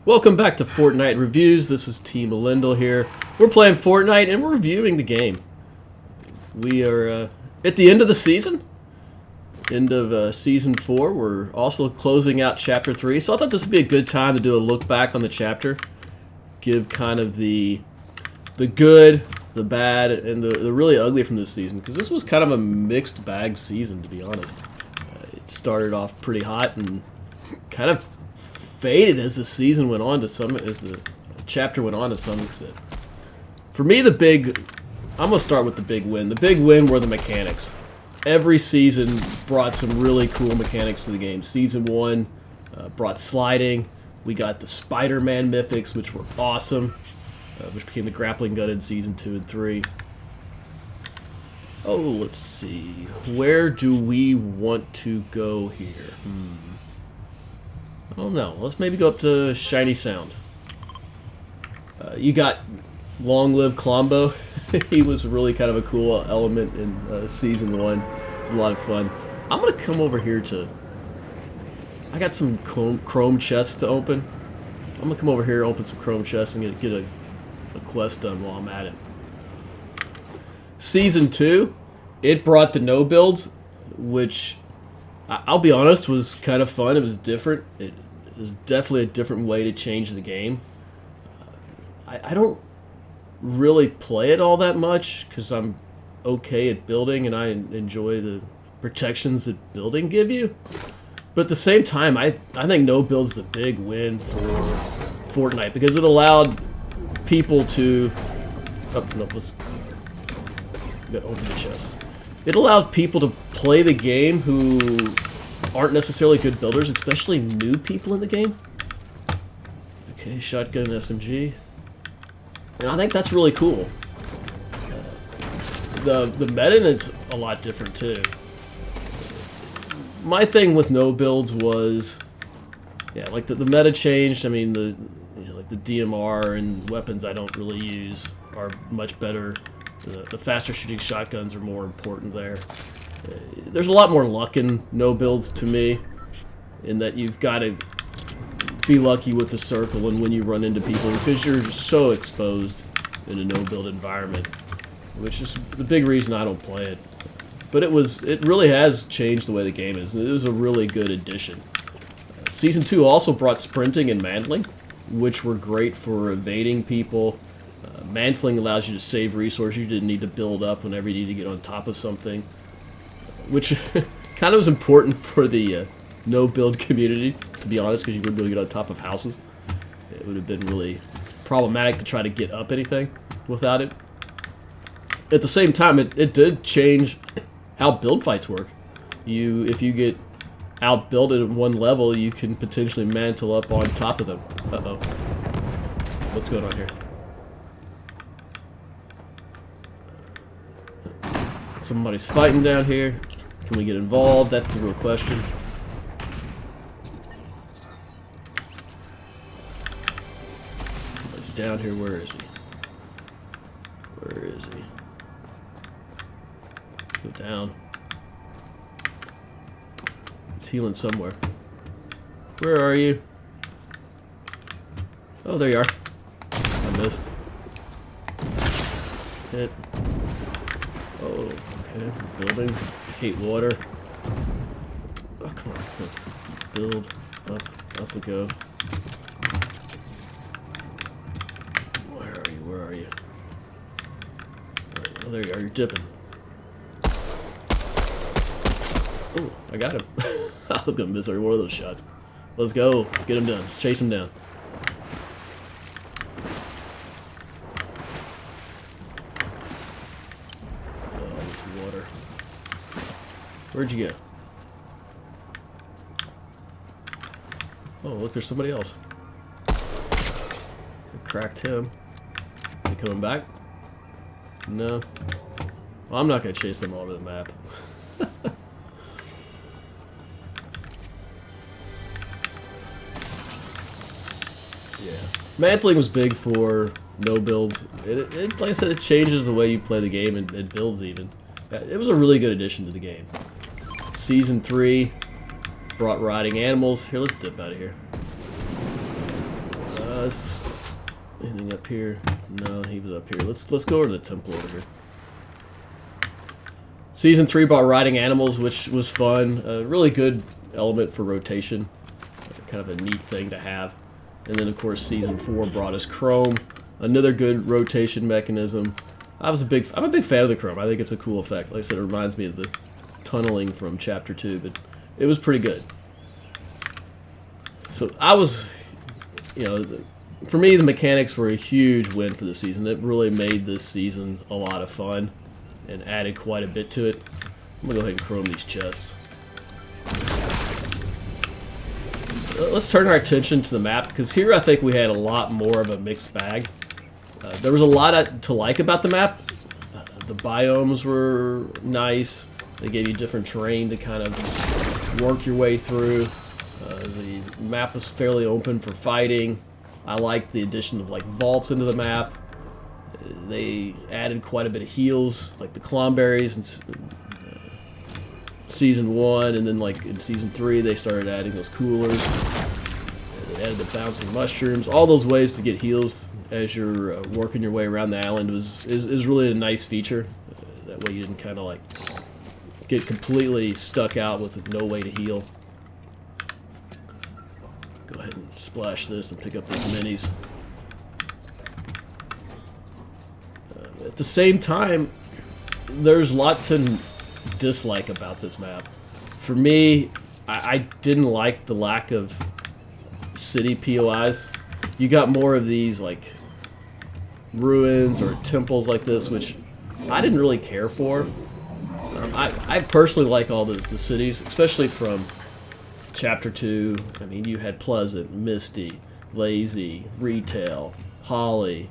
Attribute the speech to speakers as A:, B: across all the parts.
A: Welcome back to Fortnite Reviews. This is Team Elendil here. We're playing Fortnite and we're reviewing the game. We are at the end of the season. End of Season 4. We're also closing out Chapter 3. So I thought this would be a good time to do a look back on the chapter. Give kind of the good, the bad, and the really ugly from this season. Because this was kind of a mixed bag season, to be honest. It started off pretty hot and kind of faded as the season went on as the chapter went on to some extent. For me, I'm gonna start with the big win. The big win were the mechanics. Every season brought some really cool mechanics to the game. Season 1 brought sliding. We got the Spider-Man mythics, which were awesome, which became the grappling gun in Season 2 and 3. Oh, let's see. Where do we want to go here? I don't know. Let's maybe go up to Shiny Sound. You got Long Live Colombo. He was really kind of a cool element in Season 1. It was a lot of fun. I'm going to come over here to... I got some chrome chests to open. I'm going to come over here, open some chrome chests, and get a quest done while I'm at it. Season 2, it brought the no builds, which... I'll be honest, was kind of fun. It was different. It was definitely a different way to change the game. I don't really play it all that much because I'm okay at building and I enjoy the protections that building give you. But at the same time, I think no build's a big win for Fortnite because it allowed people to... Oh, no, let's... We gotta open the chest. It allowed people to play the game who aren't necessarily good builders, especially new people in the game. Okay, shotgun SMG. And I think that's really cool. The meta in it's a lot different too. My thing with no builds was, yeah, like the meta changed. I mean, like the DMR and weapons I don't really use are much better. The faster shooting shotguns are more important there. There's a lot more luck in no builds to me, in that you've got to be lucky with the circle and when you run into people because you're so exposed in a no build environment, which is the big reason I don't play it. But it really has changed the way the game is. It was a really good addition. Season 2 also brought sprinting and mantling, which were great for evading people. Mantling allows you to save resources. You didn't need to build up whenever you need to get on top of something, which kind of was important for the no-build community, to be honest, because you wouldn't be able to get on top of houses. It would have been really problematic to try to get up anything without it. At the same time, it did change how build fights work. If you get outbuilded at one level, you can potentially mantle up on top of them. Uh-oh. What's going on here? Somebody's fighting down here. Can we get involved? That's the real question. Somebody's down here. Where is he? Where is he? Let's go down. He's healing somewhere. Where are you? Oh, there you are. I missed. Hit. Oh, okay. Building. Hate water. Oh, come on. Build. Up we go. Where are you? Where are you? Oh, there you are. You're dipping. Oh, I got him. I was going to miss every one of those shots. Let's go. Let's get him done. Let's chase him down. Water. Where'd you go? Oh, look, there's somebody else. I cracked him. They coming back? No. Well, I'm not gonna chase them all over the map. Yeah. Mantling was big for no builds. Like I said, it changes the way you play the game and builds even. It was a really good addition to the game. Season 3 brought riding animals. Here, let's dip out of here. Anything up here? No, he was up here. Let's go over to the temple over here. Season 3 brought riding animals, which was fun. A really good element for rotation. Kind of a neat thing to have. And then, of course, Season 4 brought us Chrome. Another good rotation mechanism. I'm a big fan of the Chrome. I think it's a cool effect. Like I said, it reminds me of the tunneling from Chapter 2, but it was pretty good. So I was, you know, for me, the mechanics were a huge win for the season. It really made this season a lot of fun and added quite a bit to it. I'm going to go ahead and chrome these chests. Let's turn our attention to the map, because here I think we had a lot more of a mixed bag. There was a lot to like about the map. The biomes were nice. They gave you different terrain to kind of work your way through. The map was fairly open for fighting. I liked the addition of like vaults into the map. They added quite a bit of heals, like the clomberries in Season 1, and then like in Season 3 they started adding those coolers. They added the bouncing mushrooms. All those ways to get heals as you're working your way around the island is really a nice feature. That way you didn't kind of like get completely stuck out with no way to heal. Go ahead and splash this and pick up those minis. At the same time, there's a lot to dislike about this map. For me, I didn't like the lack of city POIs. You got more of these like ruins or temples like this, which I didn't really care for. I personally like all the cities, especially from Chapter 2. I mean, you had Pleasant, Misty, Lazy, Retail, Holly,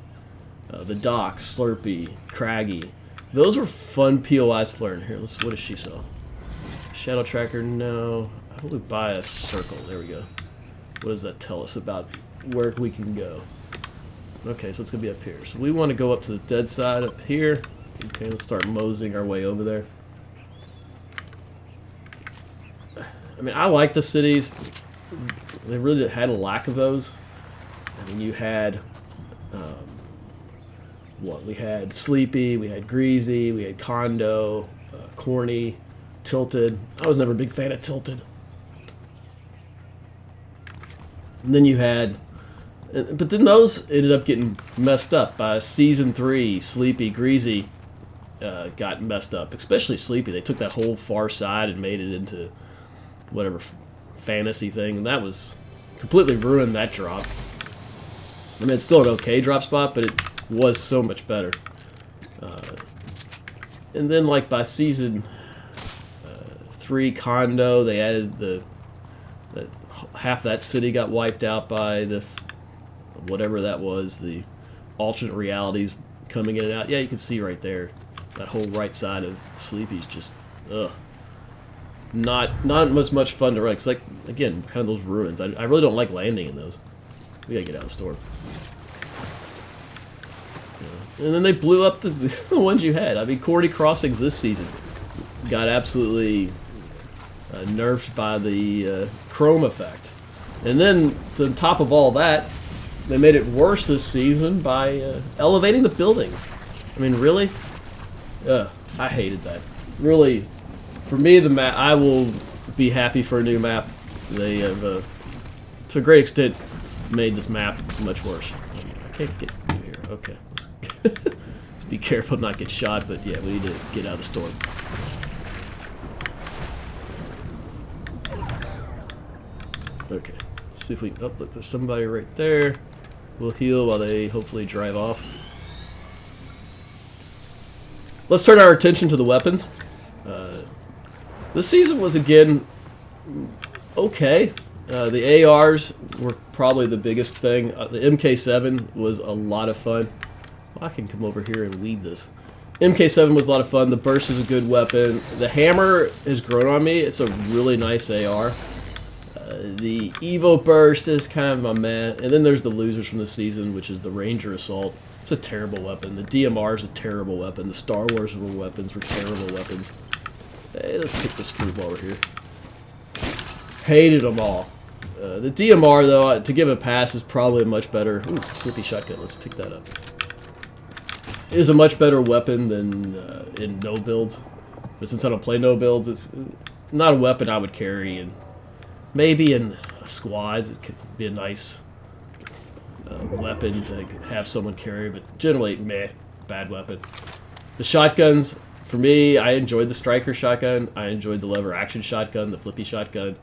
A: the Docks, Slurpee, Craggy. Those were fun POIs to learn. Here, what does she sell? Shadow Tracker, no. How do we buy a circle? There we go. What does that tell us about where we can go? Okay, so it's going to be up here. So we want to go up to the dead side up here. Okay, let's start moseying our way over there. I mean, I like the cities. They really had a lack of those. I mean, you had... what? We had Sleepy, we had Greasy, we had Condo, Corny, Tilted. I was never a big fan of Tilted. And then you had... But then those ended up getting messed up by Season 3. Sleepy, Greasy got messed up. Especially Sleepy. They took that whole far side and made it into whatever fantasy thing. And that was... completely ruined that drop. I mean, it's still an okay drop spot, but it was so much better. And then, like, by Season 3 Condo, they added that half that city got wiped out by the whatever that was, the alternate realities coming in and out. Yeah, you can see right there, that whole right side of Sleepy's just, not much fun to run. Cause like, again, kind of those ruins. I really don't like landing in those. We gotta get out of the store. Yeah. And then they blew up the ones you had. I mean, Cordy Crossings this season got absolutely nerfed by the chrome effect. And then, on top of all that, they made it worse this season by elevating the buildings. I mean, really? I hated that. Really, for me, the map, I will be happy for a new map. They have, to a great extent, made this map much worse. I can't get through here. Okay. Let's be careful not get shot, but yeah, we need to get out of the storm. Okay. Let's see if we... Oh, look, there's somebody right there. We'll heal while they hopefully drive off. Let's turn our attention to the weapons. This season was, again, okay. The ARs were probably the biggest thing. The MK7 was a lot of fun. Well, I can come over here and lead this. MK7 was a lot of fun. The burst is a good weapon. The hammer has grown on me. It's a really nice AR. The Evo Burst is kind of my meh. And then there's the losers from the season, which is the Ranger Assault. It's a terrible weapon. The DMR is a terrible weapon. The Star Wars weapons were terrible weapons. Hey, let's pick this fruit while we're here. Hated them all. The DMR, though, to give a pass, is probably a much better... Ooh, flippy shotgun. Let's pick that up. Is a much better weapon than in no builds. But since I don't play no builds, it's not a weapon I would carry. And maybe in squads, it could be a nice weapon to have someone carry. But generally, meh, bad weapon. The shotguns, for me, I enjoyed the striker shotgun. I enjoyed the lever action shotgun, the flippy shotgun.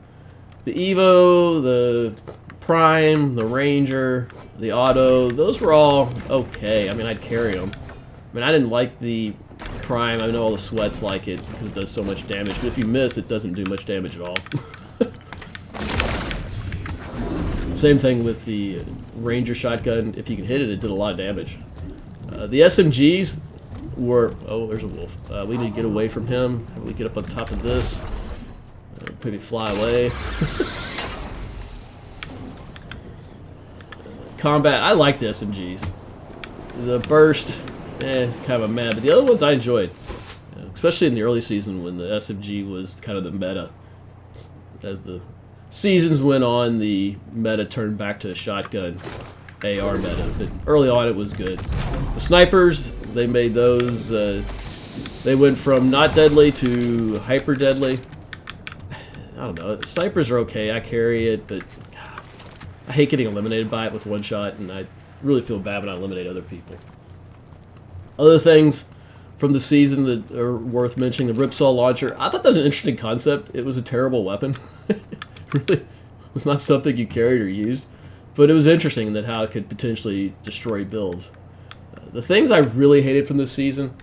A: The Evo, the Prime, the Ranger, the Auto, those were all okay. I mean, I'd carry them. I mean, I didn't like the Prime. I know all the sweats like it because it does so much damage. But if you miss, it doesn't do much damage at all. Same thing with the Ranger shotgun. If you can hit it, it did a lot of damage. The SMGs were... Oh, there's a wolf. We need to get away from him. How do we get up on top of this? Maybe fly away. Combat, I like the SMGs. The burst, it's kind of a mad, but the other ones I enjoyed. Especially in the early season when the SMG was kind of the meta. As the seasons went on, the meta turned back to a shotgun AR meta. But early on it was good. The snipers, they made those, they went from not deadly to hyper deadly. I don't know. The snipers are okay. I carry it, but God, I hate getting eliminated by it with one shot, and I really feel bad when I eliminate other people. Other things from the season that are worth mentioning, the Ripsaw launcher. I thought that was an interesting concept. It was a terrible weapon. Really was not something you carried or used, but it was interesting that how it could potentially destroy builds. The things I really hated from this season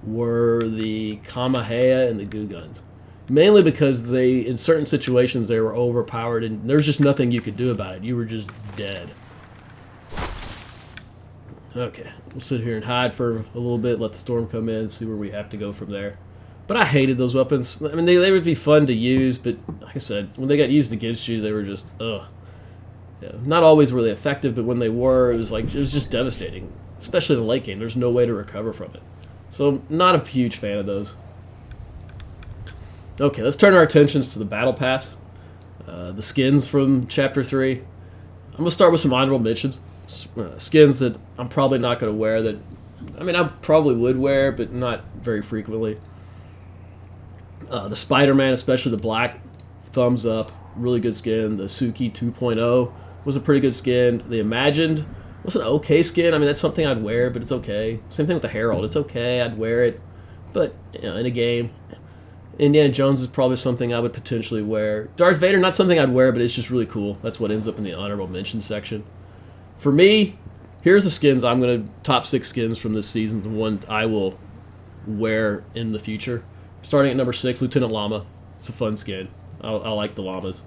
A: were the Kamahea and the goo guns. Mainly because they, in certain situations, they were overpowered and there's just nothing you could do about it. You were just dead. Okay, we'll sit here and hide for a little bit, let the storm come in, see where we have to go from there. But I hated those weapons. I mean, they would be fun to use, but like I said, when they got used against you, they were just, ugh. Yeah, not always really effective, but when they were, it was just devastating. Especially in the late game, there's no way to recover from it. So, not a huge fan of those. Okay, let's turn our attentions to the Battle Pass. The skins from Chapter 3. I'm going to start with some honorable mentions. Skins that I'm probably not going to wear that... I mean, I probably would wear, but not very frequently. The Spider-Man, especially the black, thumbs up. Really good skin. The Suki 2.0 was a pretty good skin. The Imagined was an okay skin. I mean, that's something I'd wear, but it's okay. Same thing with the Herald. It's okay, I'd wear it. But, you know, in a game... Indiana Jones is probably something I would potentially wear. Darth Vader, not something I'd wear, but it's just really cool. That's what ends up in the honorable mention section. For me, here's the skins. I'm going to top 6 skins from this season, the one I will wear in the future. Starting at number 6, Lieutenant Llama. It's a fun skin. I like the llamas.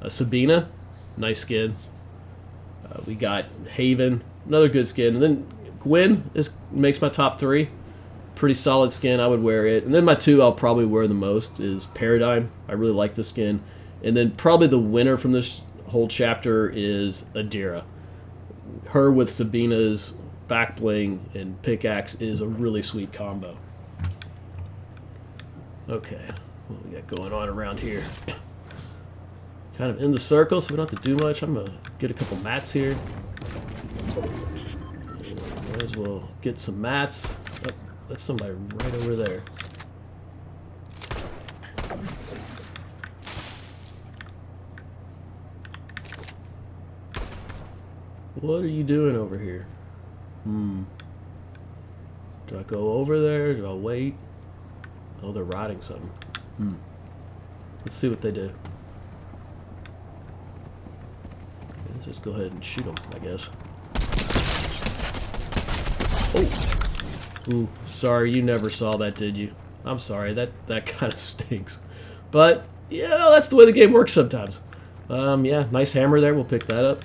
A: Sabina, nice skin. We got Haven, another good skin. And then Gwen makes my top 3. Pretty solid skin, I would wear it. And then my 2 I'll probably wear the most is Paradigm. I really like the skin. And then probably the winner from this whole chapter is Adira. Her with Sabina's back bling and pickaxe is a really sweet combo. Okay, what we got going on around here? Kind of in the circle, so we don't have to do much. I'm going to get a couple mats here. Might as well get some mats. Oh, that's somebody right over there. What are you doing over here? Do I go over there? Do I wait? Oh, they're riding something. Let's see what they do. Let's just go ahead and shoot them, I guess. Oh! Ooh, sorry, you never saw that, did you? I'm sorry, that kind of stinks. But, yeah, that's the way the game works sometimes. Yeah, nice hammer there. We'll pick that up.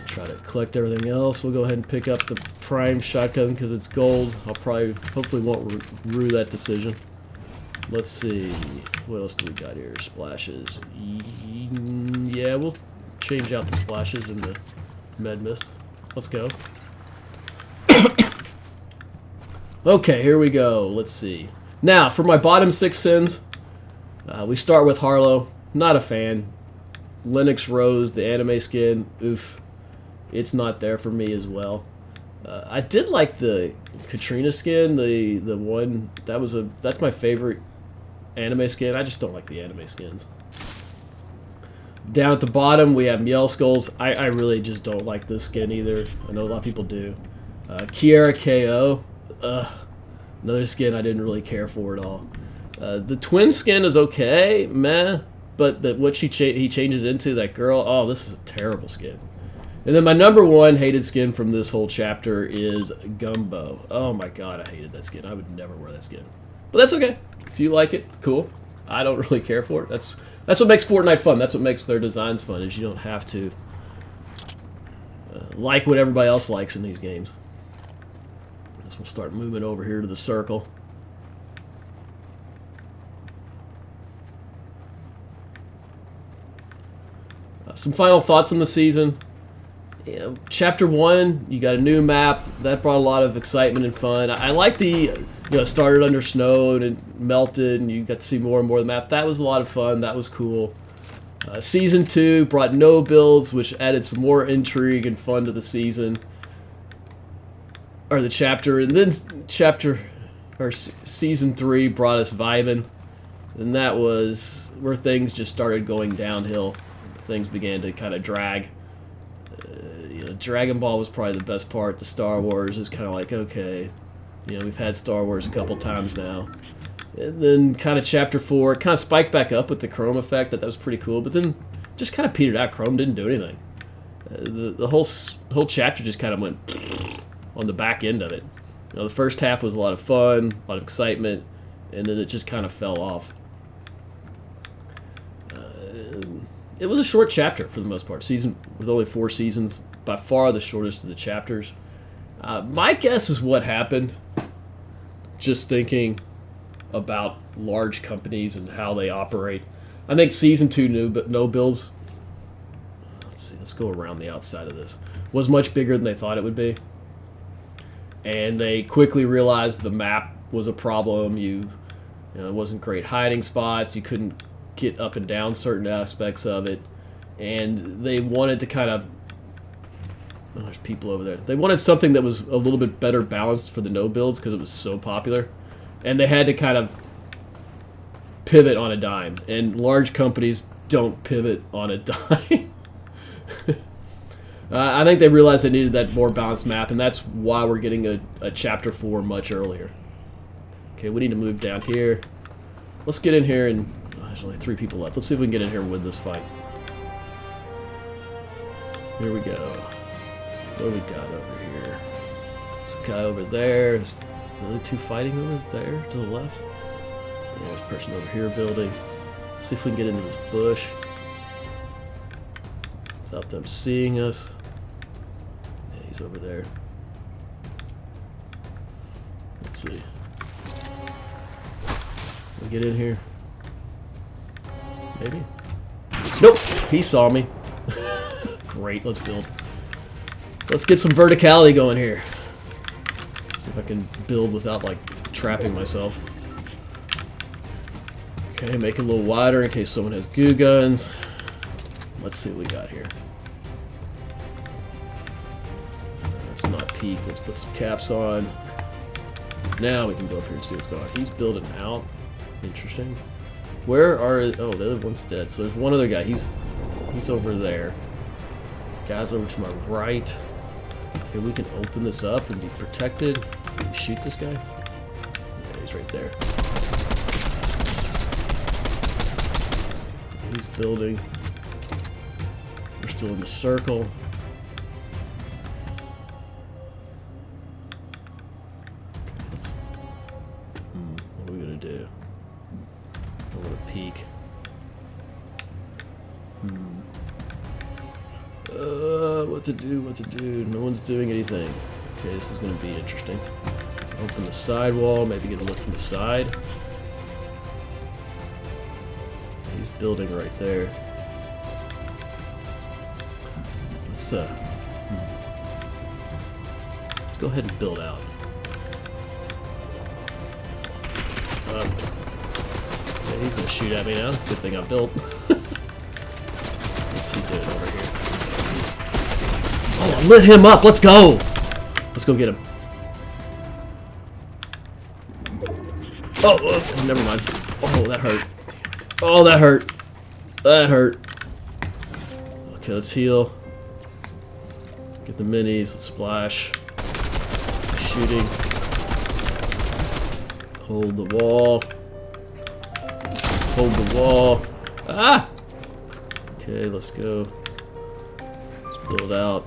A: Try to collect everything else. We'll go ahead and pick up the prime shotgun because it's gold. I'll probably, hopefully won't rue that decision. Let's see. What else do we got here? Splashes. Yeah, we'll change out the splashes in the med mist. Let's go. Okay, here we go. Let's see. Now, for my bottom 6 sins, we start with Harlow. Not a fan. Lennox Rose, the anime skin, oof, it's not there for me as well. I did like the Katrina skin, the one that's my favorite anime skin. I just don't like the anime skins. Down at the bottom we have Miel Skulls. I really just don't like this skin either. I know a lot of people do. Kiera KO, another skin I didn't really care for at all. The twin skin is okay, meh, but what he changes into, that girl, oh, this is a terrible skin. And then my number one hated skin from this whole chapter is Gumbo. Oh my god, I hated that skin. I would never wear that skin. But that's okay. If you like it, cool. I don't really care for it. That's what makes Fortnite fun. That's what makes their designs fun, is you don't have to like what everybody else likes in these games. So we'll start moving over here to the circle. Some final thoughts on the season. Chapter 1, you got a new map. That brought a lot of excitement and fun. I like the, started under snow and it melted and you got to see more and more of the map. That was a lot of fun. That was cool. Season 2 brought no builds, which added some more intrigue and fun to the season. Or the chapter. And then Season 3 brought us Vibin. And that was where things just started going downhill. Things began to kind of drag. Dragon Ball was probably the best part. The Star Wars is kind of like, okay, we've had Star Wars a couple times now. And then kind of Chapter 4, it kind of spiked back up with the Chrome effect. That was pretty cool, but then just kind of petered out. Chrome didn't do anything. The whole chapter just kind of went on the back end of it. The first half was a lot of fun, a lot of excitement, and then it just kind of fell off. It was a short chapter for the most part. Season with only 4 seasons, by far the shortest of the chapters. My guess is what happened. Just thinking about large companies and how they operate. I think Season 2 no builds. Let's see. Let's go around the outside of this. Was much bigger than they thought it would be, and they quickly realized the map was a problem. It wasn't great hiding spots. You couldn't get up and down certain aspects of it, and they wanted to kind of, there's people over there, they wanted something that was a little bit better balanced for the no builds because it was so popular, and they had to kind of pivot on a dime, and large companies don't pivot on a dime. I think they realized they needed that more balanced map, and that's why we're getting a Chapter 4 much earlier. Okay, we need to move down here. Let's get in here and there's only 3 people left. Let's see if we can get in here and win this fight. Here we go. What do we got over here? There's a guy over there. There's the other 2 fighting over there to the left. Yeah, there's a person over here building. Let's see if we can get into this bush without them seeing us. Yeah, he's over there. Let's see. We get in here. Maybe? Nope! He saw me. Great, let's build. Let's get some verticality going here. See if I can build without, like, trapping myself. Okay, make it a little wider in case someone has goo guns. Let's see what we got here. Let's not peek. Let's put some caps on. Now we can go up here and see what's going on. He's building out. Interesting. Where are... Oh, the other one's dead. So there's one other guy. He's over there. Guy's over to my right. Okay, we can open this up and be protected. Can we shoot this guy? Yeah, he's right there. He's building. We're still in the circle. Okay, what are we gonna do? I want to peek. What to do? No one's doing anything. Okay, this is going to be interesting. Let's open the side wall, maybe get a look from the side. He's building right there. Let's go ahead and build out. Yeah, he's going to shoot at me now. Good thing I built. good over here. Oh, I lit him up. Let's go. Let's go get him. Oh, never mind. Oh, that hurt. Oh, that hurt. That hurt. Okay, let's heal. Get the minis. Let's splash. Shooting. Hold the wall. Hold the wall. Ah! Okay, let's go. Let's build out.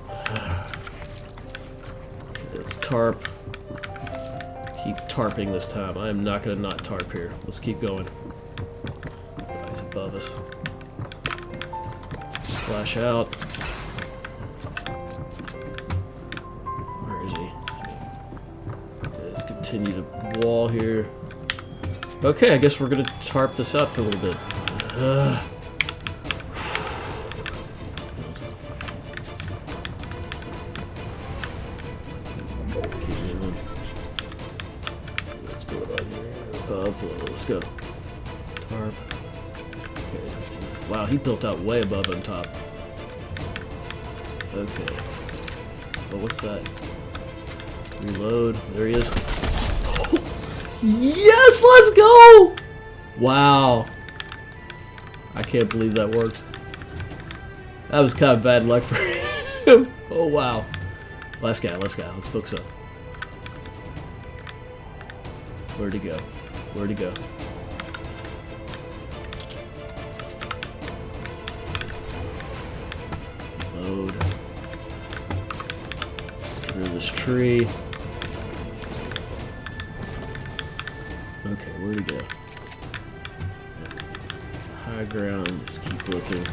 A: Okay, let's tarp. Keep tarping this time. I am not going to not tarp here. Let's keep going. He's above us. Splash out. Where is he? Okay, let's continue to wall here. Okay, I guess we're going to tarp this out for a little bit. Let's go. Tarp. Okay. Wow, he built out way above on top. Okay. Well, what's that? Reload. There he is. Oh, yes, let's go! Wow. I can't believe that worked. That was kind of bad luck for him. Oh, wow. Last guy, let's go. Let's focus up. Where'd he go? Where'd he go? Load. Let's get rid of this tree. Okay, where'd he go? High ground. Let's keep looking.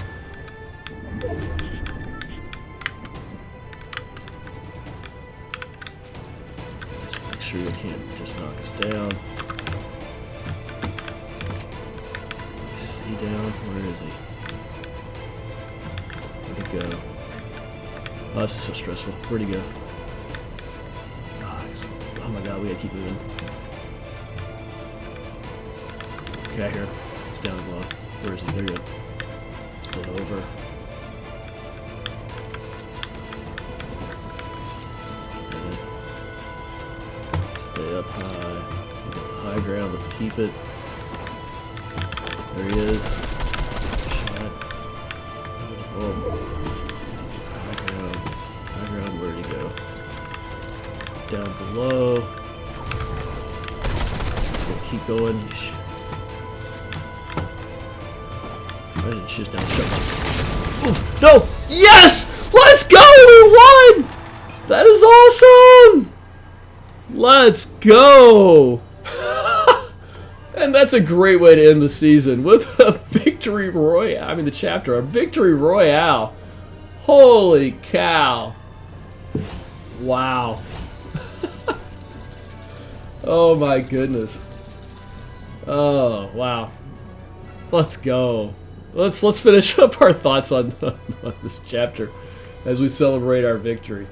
A: Let's make sure they can't just knock us down. Down. Where is he? Where'd he go? Oh, this is so stressful. Where'd he go? Oh my god, we gotta keep moving. Okay, here. He's down below. Where is he? There you go. Let's pull over. Stay up high. We got the high ground. Let's keep it. There he is. Shot. Oh. High ground. High ground, where'd he go? Down below. We'll keep going. I didn't shoot down. Shut up. Oh, no! Yes! Let's go! We won! That is awesome! Let's go! And that's a great way to end the season with a victory royale. I mean, the chapter, a victory royale. Holy cow. Wow. Oh my goodness. Oh, wow. Let's go. Let's finish up our thoughts on this chapter as we celebrate our victory.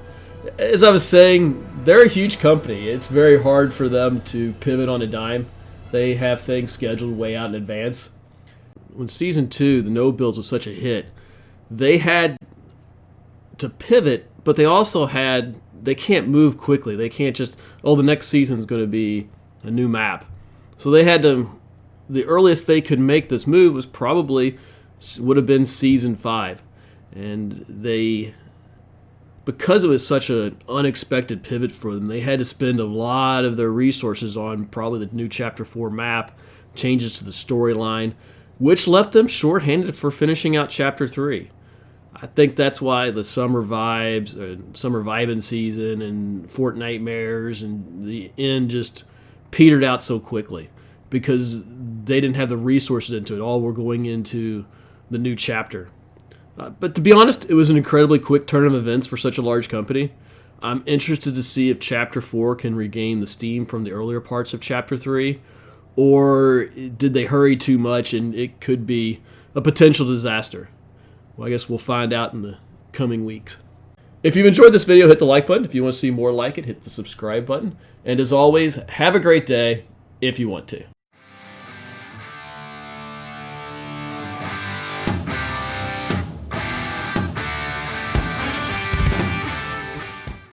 A: As I was saying, they're a huge company. It's very hard for them to pivot on a dime. They have things scheduled way out in advance. When Season 2, the no builds was such a hit, they had to pivot, but they also they can't move quickly. They can't just, oh, the next season's going to be a new map. So they had to, the earliest they could make this move would have been Season 5. And because it was such an unexpected pivot for them, they had to spend a lot of their resources on probably the new Chapter 4 map, changes to the storyline, which left them short-handed for finishing out Chapter 3. I think that's why the Summer Vibin' season and Fort Nightmares and the end just petered out so quickly because they didn't have the resources into it. All were going into the new chapter. But to be honest, it was an incredibly quick turn of events for such a large company. I'm interested to see if Chapter 4 can regain the steam from the earlier parts of Chapter 3, or did they hurry too much and it could be a potential disaster. Well, I guess we'll find out in the coming weeks. If you've enjoyed this video, hit the like button. If you want to see more like it, hit the subscribe button. And as always, have a great day if you want to.